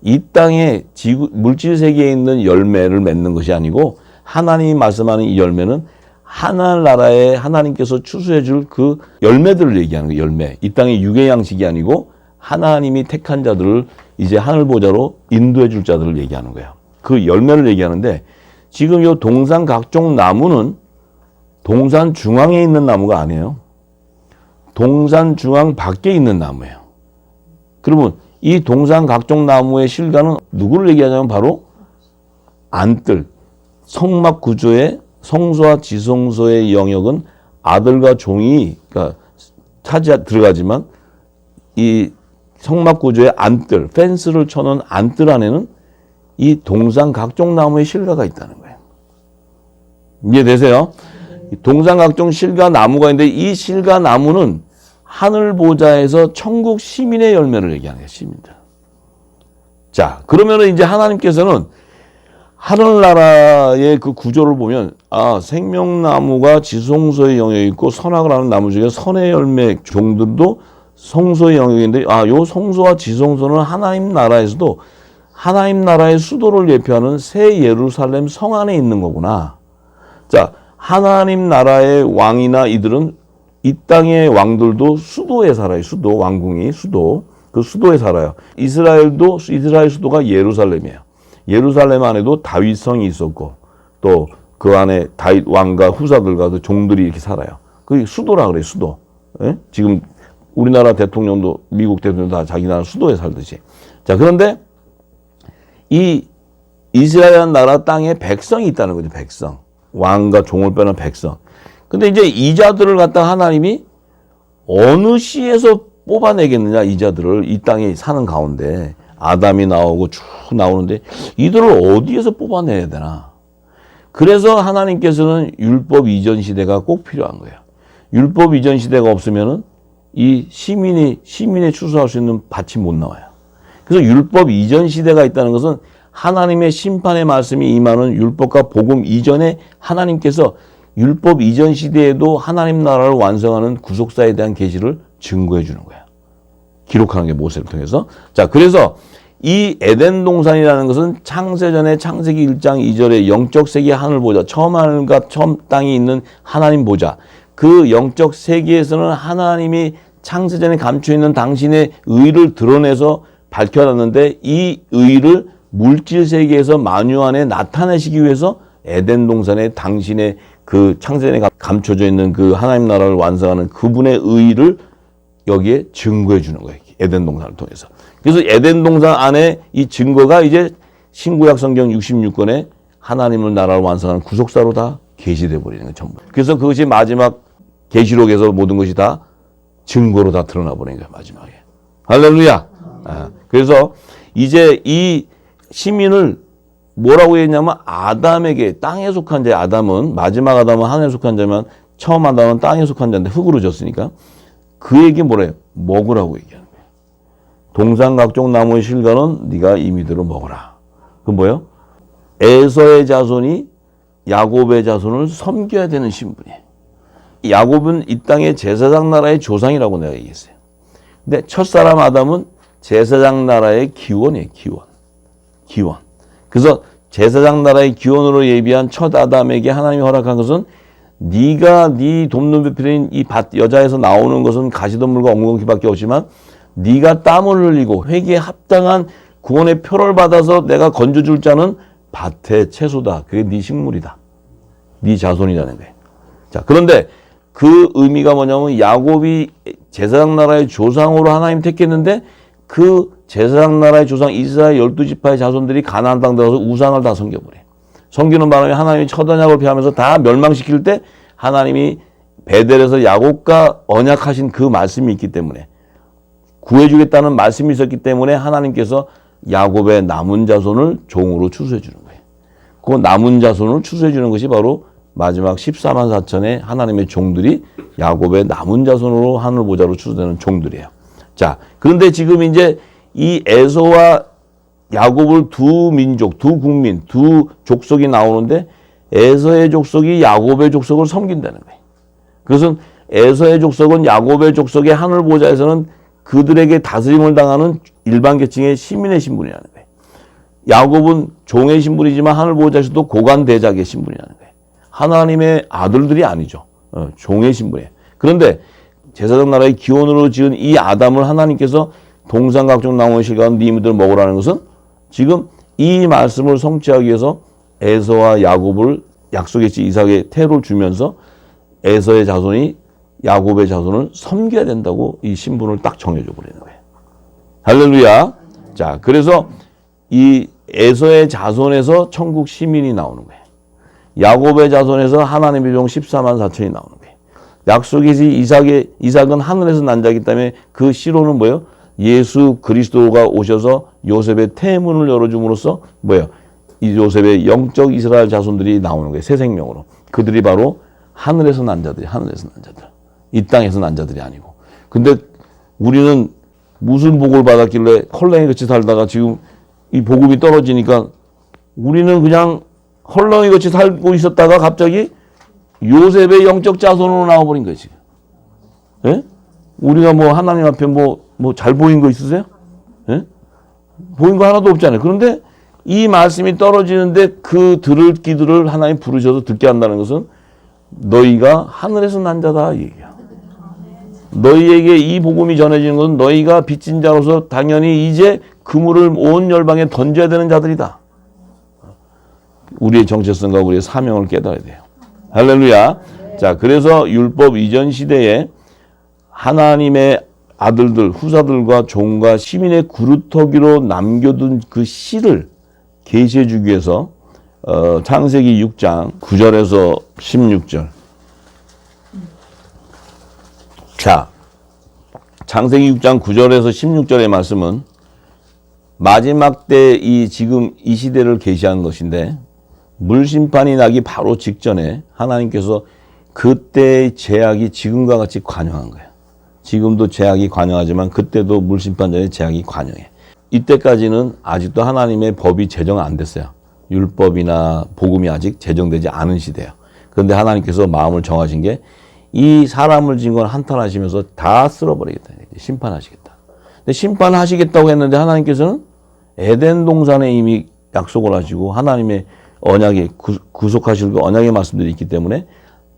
이 땅의 물질 세계에 있는 열매를 맺는 것이 아니고 하나님이 말씀하는 이 열매는 하늘나라에 하나님께서 추수해 줄 그 열매들을 얘기하는 거예요. 열매. 이 땅의 육의 양식이 아니고 하나님이 택한 자들을 이제 하늘 보좌로 인도해 줄 자들을 얘기하는 거예요. 그 열매를 얘기하는데 지금 이 동산 각종 나무는 동산 중앙에 있는 나무가 아니에요. 동산 중앙 밖에 있는 나무예요. 그러면 이 동산 각종 나무의 실과는 누구를 얘기하냐면 바로 안뜰, 성막 구조의 성소와 지성소의 영역은 아들과 종이 그러니까 들어가지만 이 성막 구조의 안뜰, 펜스를 쳐놓은 안뜰 안에는 이 동산 각종 나무의 실과가 있다는 거예요. 이해되세요? 동산 각종 실과 나무가 있는데 이 실과 나무는 하늘 보좌에서 천국 시민의 열매를 얘기하는 거예요. 시민들. 자, 그러면은 이제 하나님께서는 하늘나라의 그 구조를 보면 생명나무가 지성소의 영역이 있고 선악을 하는 나무 중에 선의 열매 종들도 성소의 영역인데 요 성소와 지성소는 하나님 나라에서도 하나님 나라의 수도를 예표하는 새 예루살렘 성 안에 있는 거구나. 자, 하나님 나라의 왕이나 이들은 이 땅의 왕들도 수도에 살아요. 수도, 왕궁이 수도. 그 수도에 살아요. 이스라엘 수도가 예루살렘이에요. 예루살렘 안에도 다윗성이 있었고 또 그 안에 다윗 왕과 후사들과 그 종들이 이렇게 살아요. 그게 수도라 그래요. 수도. 예? 지금 우리나라 대통령도 미국 대통령도 다 자기 나라 수도에 살듯이. 자, 그런데 이 이스라엘 나라 땅에 백성이 있다는 거죠. 백성. 왕과 종을 빼는 백성. 근데 이제 이자들을 갖다 하나님이 어느 시에서 뽑아내겠느냐, 이자들을 이 땅에 사는 가운데 아담이 나오고 쭉 나오는데 이들을 어디에서 뽑아내야 되나? 그래서 하나님께서는 율법 이전 시대가 꼭 필요한 거예요. 율법 이전 시대가 없으면은 이 시민이 추수할 수 있는 밭이 못 나와요. 그래서 율법 이전 시대가 있다는 것은 하나님의 심판의 말씀이 임하는 율법과 복음 이전에 하나님께서 율법 이전 시대에도 하나님 나라를 완성하는 구속사에 대한 계시를 증거해 주는 거예요. 기록하는 게 모세를 통해서. 자, 그래서 이 에덴 동산이라는 것은 창세전에 창세기 1장 2절에 영적 세계 하늘 보좌, 처음 하늘과 처음 땅이 있는 하나님 보좌. 그 영적 세계에서는 하나님이 창세전에 감춰 있는 당신의 의를 드러내서 밝혀놨는데 이 의를 물질 세계에서 만유 안에 나타내시기 위해서 에덴 동산에 당신의 그 창세전에 감춰져 있는 그 하나님 나라를 완성하는 그분의 의를 여기에 증거해 주는 거예요. 에덴 동산을 통해서. 그래서 에덴 동산 안에 이 증거가 이제 신구약 성경 66권에 하나님의 나라를 완성하는 구속사로 다 계시돼 버리는 거예요. 전부. 그래서 그것이 마지막 계시록에서 모든 것이 다 증거로 다 드러나 버리는 거예요. 마지막에. 할렐루야. 그래서 이제 이 시민을 뭐라고 했냐면 아담에게, 땅에 속한 자, 아담은 마지막 아담은 하늘에 속한 자면 처음 아담은 땅에 속한 자인데 흙으로 졌으니까 그에게 뭐래요? 먹으라고 얘기하는 거예요. 동산 각종 나무의 실과는 네가 임의대로 먹어라. 그건 뭐예요? 에서의 자손이 야곱의 자손을 섬겨야 되는 신분이에요. 야곱은 이 땅의 제사장 나라의 조상이라고 내가 얘기했어요. 근데 첫사람 아담은 제사장 나라의 기원이에요. 기원. 그래서 제사장 나라의 기원으로 예비한 첫 아담에게 하나님이 허락한 것은 네가 네 돕는 배필인 이 밭 여자에서 나오는 것은 가시덤불과 엉겅퀴밖에 없지만 네가 땀을 흘리고 회개에 합당한 구원의 표를 받아서 내가 건져줄 자는 밭의 채소다. 그게 네 식물이다. 네 자손이라는 거예요. 자, 그런데 그 의미가 뭐냐면 야곱이 제사장 나라의 조상으로 하나님 택했는데 그 제사장 나라의 조상 이스라엘 12지파의 자손들이 가나안 땅 들어가서 우상을 다 섬겨버려요. 섬기는 바람에 하나님이 첫 언약을 폐하면서 다 멸망시킬 때 하나님이 베델에서 야곱과 언약하신 그 말씀이 있기 때문에 구해주겠다는 말씀이 있었기 때문에 하나님께서 야곱의 남은 자손을 종으로 추수해 주는 거예요. 그 남은 자손을 추수해 주는 것이 바로 마지막 14만 4천의 하나님의 종들이 야곱의 남은 자손으로 하늘 보좌로 추수되는 종들이에요. 자, 그런데 지금 이제 이 에서와 야곱을 두 민족, 두 국민, 두 족속이 나오는데 에서의 족속이 야곱의 족속을 섬긴다는 거예요. 그것은 에서의 족속은 야곱의 족속의 하늘 보좌에서는 그들에게 다스림을 당하는 일반 계층의 시민의 신분이라는 거예요. 야곱은 종의 신분이지만 하늘 보좌에서도 고관 대작의 신분이라는 거예요. 하나님의 아들들이 아니죠. 종의 신분이에요. 그런데 제사장 나라의 기원으로 지은 이 아담을 하나님께서 동산 각종 나무의 실과는 네 임의대로 먹으라는 것은 지금 이 말씀을 성취하기 위해서 에서와 야곱을 약속의 지 이삭의 태를 주면서 에서의 자손이 야곱의 자손을 섬겨야 된다고 이 신분을 딱 정해줘 버리는 거예요. 할렐루야. 자, 그래서 이 에서의 자손에서 천국 시민이 나오는 거예요. 야곱의 자손에서 하나님의 종 14만 4천이 나오는 거예요. 약속의 지 이삭은 하늘에서 난 자이기 때문에 그 시로는 뭐예요? 예수 그리스도가 오셔서 요셉의 태문을 열어줌으로써 뭐예요? 이 요셉의 영적 이스라엘 자손들이 나오는 거예요. 새 생명으로. 그들이 바로 하늘에서 난 자들이, 하늘에서 난 자들. 이 땅에서 난 자들이 아니고. 근데 우리는 무슨 복을 받았길래 헐렁이 같이 살다가 지금 이 복음이 떨어지니까 우리는 그냥 헐렁이 같이 살고 있었다가 갑자기 요셉의 영적 자손으로 나와버린 거예요, 지금. 예? 우리가 뭐 하나님 앞에 뭐 잘 보인 거 있으세요? 예? 보인 거 하나도 없잖아요. 그런데 이 말씀이 떨어지는데 그 들을 귀들을 하나님 부르셔서 듣게 한다는 것은 너희가 하늘에서 난 자다 이 얘기야. 너희에게 이 복음이 전해지는 것은 너희가 빚진 자로서 당연히 이제 그물을 온 열방에 던져야 되는 자들이다. 우리의 정체성과 우리의 사명을 깨달아야 돼요. 할렐루야. 자, 그래서 율법 이전 시대에 하나님의 아들들, 후사들과 종과 시민의 구루터기로 남겨둔 그 씨를 계시해 주기 위해서 창세기 6장 9절에서 16절. 자, 창세기 6장 9절에서 16절의 말씀은 마지막 때 지금 이 시대를 계시한 것인데 물심판이 나기 바로 직전에 하나님께서 그때의 제약이 지금과 같이 관영한 거예요. 지금도 제약이 관영하지만 그때도 물심판 전에 제약이 관영해. 이때까지는 아직도 하나님의 법이 제정 안 됐어요. 율법이나 복음이 아직 제정되지 않은 시대예요. 그런데 하나님께서 마음을 정하신 게 이 사람을 지은 걸 한탄하시면서 다 쓸어버리겠다. 심판하시겠다. 근데 심판하시겠다고 했는데 하나님께서는 에덴 동산에 이미 약속을 하시고 하나님의 언약에 구속하실 그 언약의 말씀들이 있기 때문에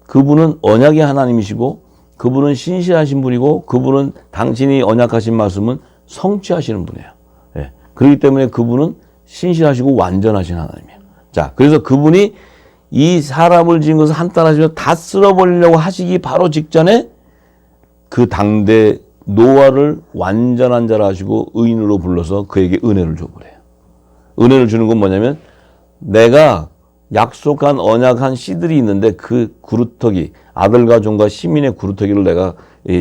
그분은 언약의 하나님이시고 그분은 신실하신 분이고 그분은 당신이 언약하신 말씀은 성취하시는 분이에요. 예. 그렇기 때문에 그분은 신실하시고 완전하신 하나님이에요. 자, 그래서 그분이 이 사람을 지은 것을 한탄하시면서 다 쓸어버리려고 하시기 바로 직전에 그 당대 노아를 완전한 자라 하시고 의인으로 불러서 그에게 은혜를 줘버려요. 은혜를 주는 건 뭐냐면 내가 약속한 언약한 씨들이 있는데 그 구루터기, 아들과 종과 시민의 구루터기를 내가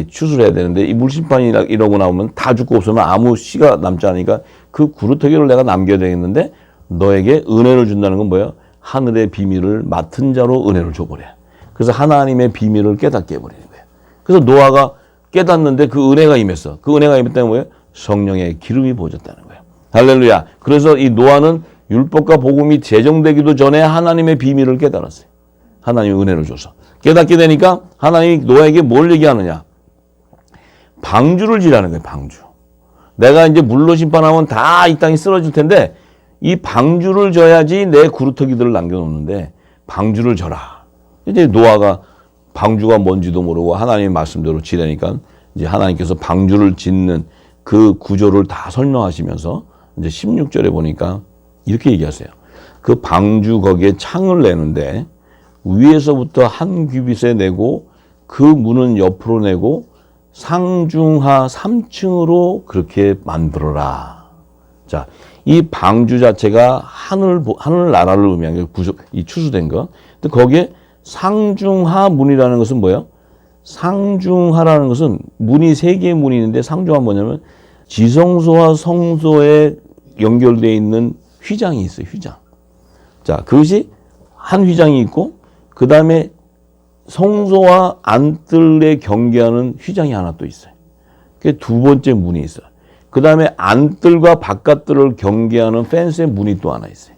추수를 해야 되는데 이 물심판이 이러고 나오면 다 죽고 없으면 아무 씨가 남지 않으니까 그 구루터기를 내가 남겨야 되겠는데 너에게 은혜를 준다는 건 뭐예요? 하늘의 비밀을 맡은 자로 은혜를 줘버려. 그래서 하나님의 비밀을 깨닫게 해버리는 거예요. 그래서 노아가 깨닫는데 그 은혜가 임했어. 그 은혜가 임했다는 뭐예요? 성령의 기름이 부어졌다는 거예요. 할렐루야. 그래서 이 노아는 율법과 복음이 제정되기도 전에 하나님의 비밀을 깨달았어요. 하나님의 은혜를 줘서. 깨닫게 되니까 하나님이 노아에게 뭘 얘기하느냐. 방주를 지라는 거예요. 방주. 내가 이제 물로 심판하면 다 이 땅이 쓰러질 텐데 이 방주를 져야지 내 구루터기들을 남겨놓는데 방주를 져라. 이제 노아가 방주가 뭔지도 모르고 하나님의 말씀대로 지내니까 이제 하나님께서 방주를 짓는 그 구조를 다 설명하시면서 이제 16절에 보니까 이렇게 얘기하세요. 그 방주 거기에 창을 내는데 위에서부터 한 규빗에 내고 그 문은 옆으로 내고 상중하 3층으로 그렇게 만들어라. 자, 이 방주 자체가 하늘나라를 의미하는 게 이 추수된 거. 근데 거기에 상중하 문이라는 것은 뭐예요? 상중하라는 것은 문이 3개의 문이 있는데 상중하 뭐냐면 지성소와 성소에 연결되어 있는 휘장이 있어요. 휘장. 자, 그것이 한 휘장이 있고 그 다음에 성소와 안뜰에 경계하는 휘장이 하나 또 있어요. 그게 2번째 문이 있어요. 그 다음에 안뜰과 바깥뜰을 경계하는 펜스의 문이 또 하나 있어요.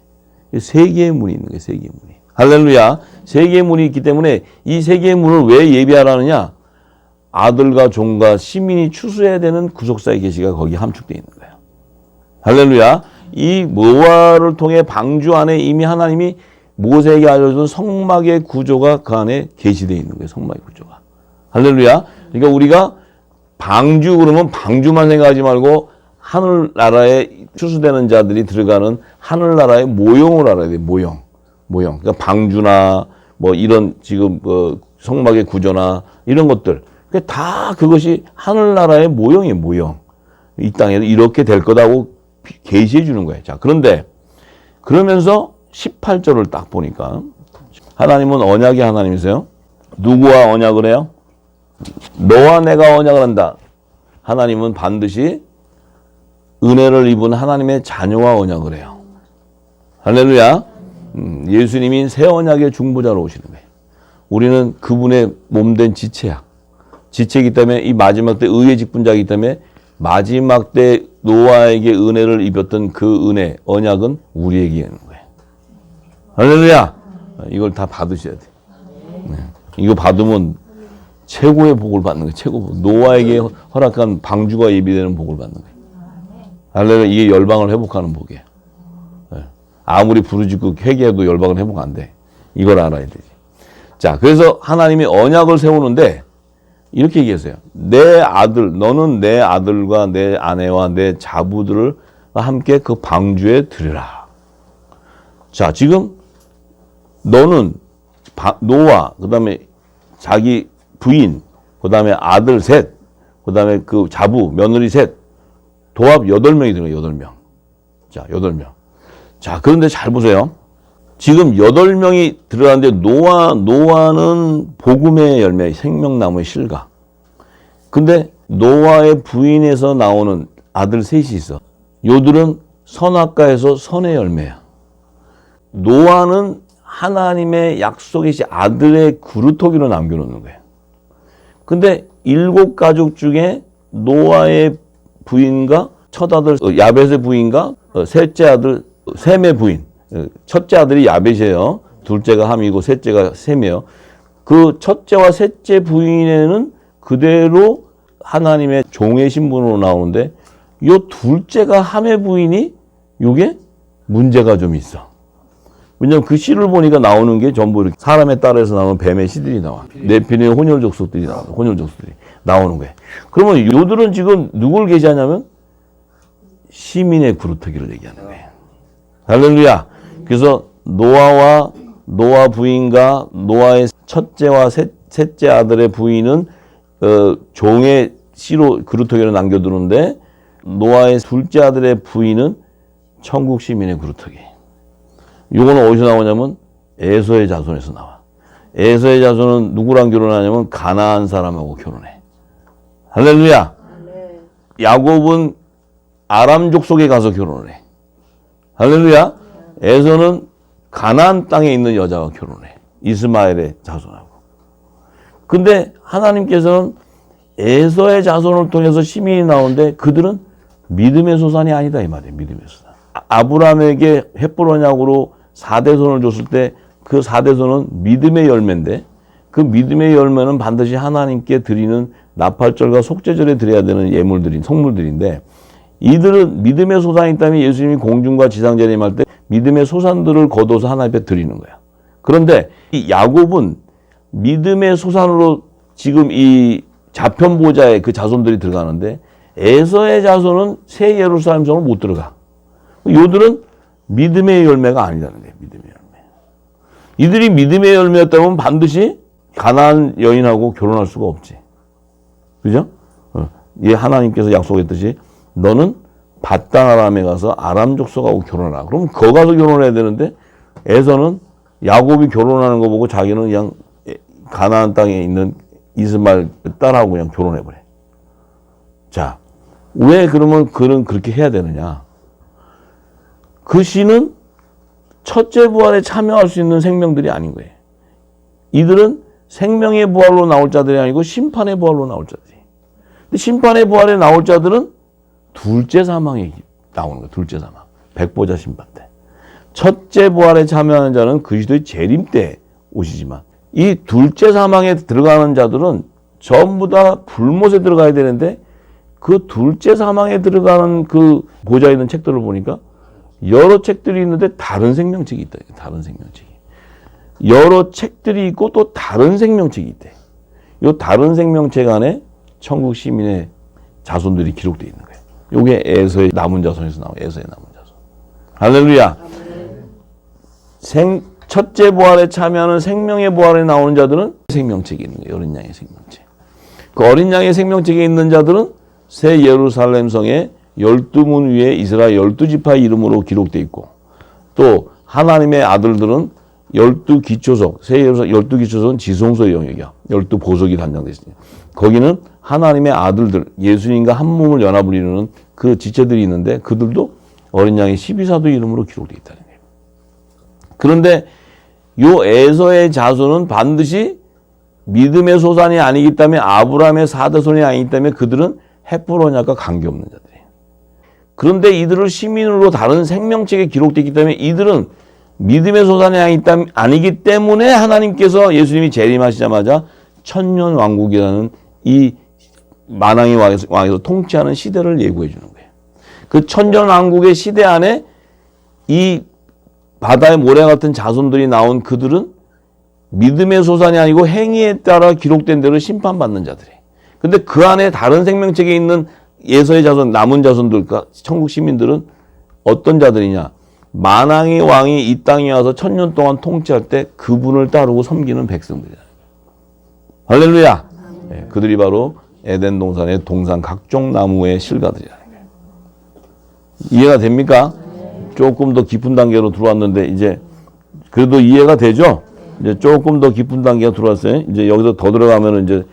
3개의 문이 있는 거예요. 3개의 문이. 할렐루야. 3개의 문이 있기 때문에 이 3개의 문을 왜 예비하라느냐? 아들과 종과 시민이 추수해야 되는 구속사의 계시가 거기 함축되어 있는 거예요. 할렐루야. 이 노아를 통해 방주 안에 이미 하나님이 모세에게 알려준 성막의 구조가 그 안에 계시되어 있는 거예요. 성막의 구조가. 할렐루야. 그러니까 우리가 방주 그러면 방주만 생각하지 말고 하늘나라에 추수되는 자들이 들어가는 하늘나라의 모형을 알아야 돼요. 모형. 그러니까 방주나 뭐 이런 지금 성막의 구조나 이런 것들. 다 그것이 하늘나라의 모형이에요. 모형. 이 땅에도 이렇게 될 거다고 계시해 주는 거예요. 자, 그런데 그러면서 18절을 딱 보니까 하나님은 언약의 하나님이세요. 누구와 언약을 해요? 너와 내가 언약을 한다. 하나님은 반드시 은혜를 입은 하나님의 자녀와 언약을 해요. 할렐루야. 예수님이 새 언약의 중보자로 오시는 거예요. 우리는 그분의 몸된 지체야. 지체이기 때문에 이 마지막 때 의의 직분자이기 때문에 마지막 때 노아에게 은혜를 입었던 그 은혜, 언약은 우리에게 있는 거예요. 할렐루야. 이걸 다 받으셔야 돼. 네. 이거 받으면 최고의 복을 받는 거예요. 최고 복. 노아에게 허락한 방주가 예비되는 복을 받는 거예요. 할렐루야. 이게 열방을 회복하는 복이에요. 네. 아무리 부르짖고 회개해도 열방을 회복 안 돼. 이걸 알아야 되지. 자, 그래서 하나님이 언약을 세우는데 이렇게 얘기했어요. 내 아들, 너는 내 아들과 내 아내와 내 자부들을 함께 그 방주에 들여라. 자, 지금 너는 노아, 그 다음에 자기 부인, 그 다음에 아들 셋, 그 다음에 그 자부, 며느리 셋, 도합 8명이 들어요. 8명. 자, 8명. 자, 그런데 잘 보세요. 지금 8명이 들어가는데 노아는 복음의 열매, 생명나무의 실과. 근데 노아의 부인에서 나오는 아들 셋이 있어. 요들은 선악과에서 선의 열매야. 노아는 하나님의 약속이신 아들의 구루터기로 남겨놓는 거예요. 근데 7가족 중에 노아의 부인과 첫아들 야벳의 부인과 셋째 아들 셈의 부인, 첫째 아들이 야벳이에요. 둘째가 함이고 셋째가 셈이에요. 그 첫째와 셋째 부인에는 그대로 하나님의 종의 신분으로 나오는데 요 둘째가 함의 부인이 요게 문제가 좀 있어. 왜냐면 그 씨를 보니까 나오는 게 전부 이렇게 사람에 따라서 나오는 뱀의 씨들이 나와. 네피림의 혼혈 족속들이 나와. 혼혈 족속들이 나오는 거예요. 그러면 요들은 지금 누굴 계시하냐면 시민의 구루터기를 얘기하는 거예요. 할렐루야. 그래서 노아와 노아 부인과 노아의 첫째와 셋째 아들의 부인은 종의 씨로 구루터기를 남겨두는데 노아의 둘째 아들의 부인은 천국 시민의 구루터기. 이거는 어디서 나오냐면 에서의 자손에서 나와. 에서의 자손은 누구랑 결혼하냐면 가나안 사람하고 결혼해. 할렐루야. 야곱은 아람 족속에 가서 결혼을 해. 할렐루야. 에서는 가나안 땅에 있는 여자와 결혼해. 이스마엘의 자손하고. 근데 하나님께서는 에서의 자손을 통해서 시민이 나오는데 그들은 믿음의 소산이 아니다 이 말이에요. 믿음의 소산. 아브라함에게 헷불 언약으로 4대손을 줬을 때 그 4대손은 믿음의 열매인데 그 믿음의 열매는 반드시 하나님께 드리는 나팔절과 속죄절에 드려야 되는 예물들인 성물들인데 이들은 믿음의 소산이 있다면 예수님이 공중과 지상재림할 때 믿음의 소산들을 거둬서 하나님 앞에 드리는 거야. 그런데 이 야곱은 믿음의 소산으로 지금 이 자편 보좌에 그 자손들이 들어가는데 에서의 자손은 새 예루살렘 성을 못 들어가. 요들은 믿음의 열매가 아니라는 거예요. 믿음의 열매. 이들이 믿음의 열매였다면 반드시 가나안 여인하고 결혼할 수가 없지. 그죠? 예, 하나님께서 약속했듯이 너는 밧단 아람에 가서 아람 족속하고 결혼하라. 그럼 거 가서 결혼해야 되는데 에서는 야곱이 결혼하는 거 보고 자기는 그냥 가나안 땅에 있는 이스마엘 딸하고 그냥 결혼해버려. 자, 왜 그러면 그는 그렇게 해야 되느냐? 그 시는 첫째 부활에 참여할 수 있는 생명들이 아닌 거예요. 이들은 생명의 부활로 나올 자들이 아니고 심판의 부활로 나올 자들이. 근데 심판의 부활에 나올 자들은 둘째 사망에 나오는 거예요. 둘째 사망. 백보자 심판 때. 첫째 부활에 참여하는 자는 그리스도의 재림 때 오시지만 이 둘째 사망에 들어가는 자들은 전부 다 불못에 들어가야 되는데 그 둘째 사망에 들어가는 그 보좌에 있는 책들을 보니까 여러 책들이 있는데 다른 생명책이 있다. 다른 생명책이. 여러 책들이 있고 또 다른 생명책이 있대. 이 다른 생명책 안에 천국 시민의 자손들이 기록되어 있는 거예요. 이게 에서의 남은 자손에서 나와요. 에서의 남은 자손. 할렐루야. 첫째 부활에 참여하는 생명의 부활에 나오는 자들은 생명책이 있는 거예요. 어린 양의 생명책. 그 어린 양의 생명책에 있는 자들은 새 예루살렘 성의 12문 위에 이스라엘 12지파의 이름으로 기록되어 있고 또 하나님의 아들들은 12기초석, 새 예루살렘 12기초석은 지성소의 영역이야. 12보석이 단장되어 있으니까. 거기는 하나님의 아들들, 예수님과 한 몸을 연합을 이루는 그 지체들이 있는데 그들도 어린 양의 12사도 이름으로 기록되어 있다는 거예요. 그런데 요 에서의 자손은 반드시 믿음의 소산이 아니기 때문에 아브라함의 4대손이 아니기 때문에 그들은 헷불 언약과 관계없는 자들이에요. 그런데 이들을 시민으로 다른 생명책에 기록되기 때문에 이들은 믿음의 소산이 아니기 때문에 하나님께서 예수님이 재림하시자마자 천년왕국이라는 이 만왕의 왕에서 통치하는 시대를 예고해 주는 거예요. 그 천년왕국의 시대 안에 이 바다의 모래 같은 자손들이 나온 그들은 믿음의 소산이 아니고 행위에 따라 기록된 대로 심판받는 자들이에요. 근데 그 안에 다른 생명책에 있는 예서의 자손, 남은 자손들과 천국 시민들은 어떤 자들이냐? 만왕의 왕이 이 땅에 와서 1000년 동안 통치할 때 그분을 따르고 섬기는 백성들이다. 할렐루야! 네, 그들이 바로 에덴 동산의 동산 각종 나무의 실가들이라는 거예요. 이해가 됩니까? 조금 더 깊은 단계로 들어왔는데 이제 그래도 이해가 되죠? 이제 조금 더 깊은 단계가 들어왔어요. 이제 여기서 더 들어가면 이제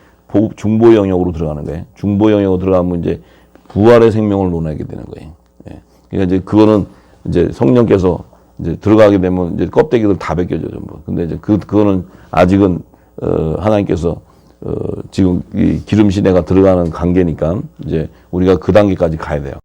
중보 영역으로 들어가는 거예요. 중보 영역으로 들어가면 이제 부활의 생명을 논하게 되는 거예요. 예. 그러니까 이제 그거는 이제 성령께서 이제 들어가게 되면 이제 껍데기들 다 벗겨져 전부. 근데 이제 그거는 아직은 하나님께서 지금 이 기름 시대가 들어가는 관계니까 이제 우리가 그 단계까지 가야 돼요.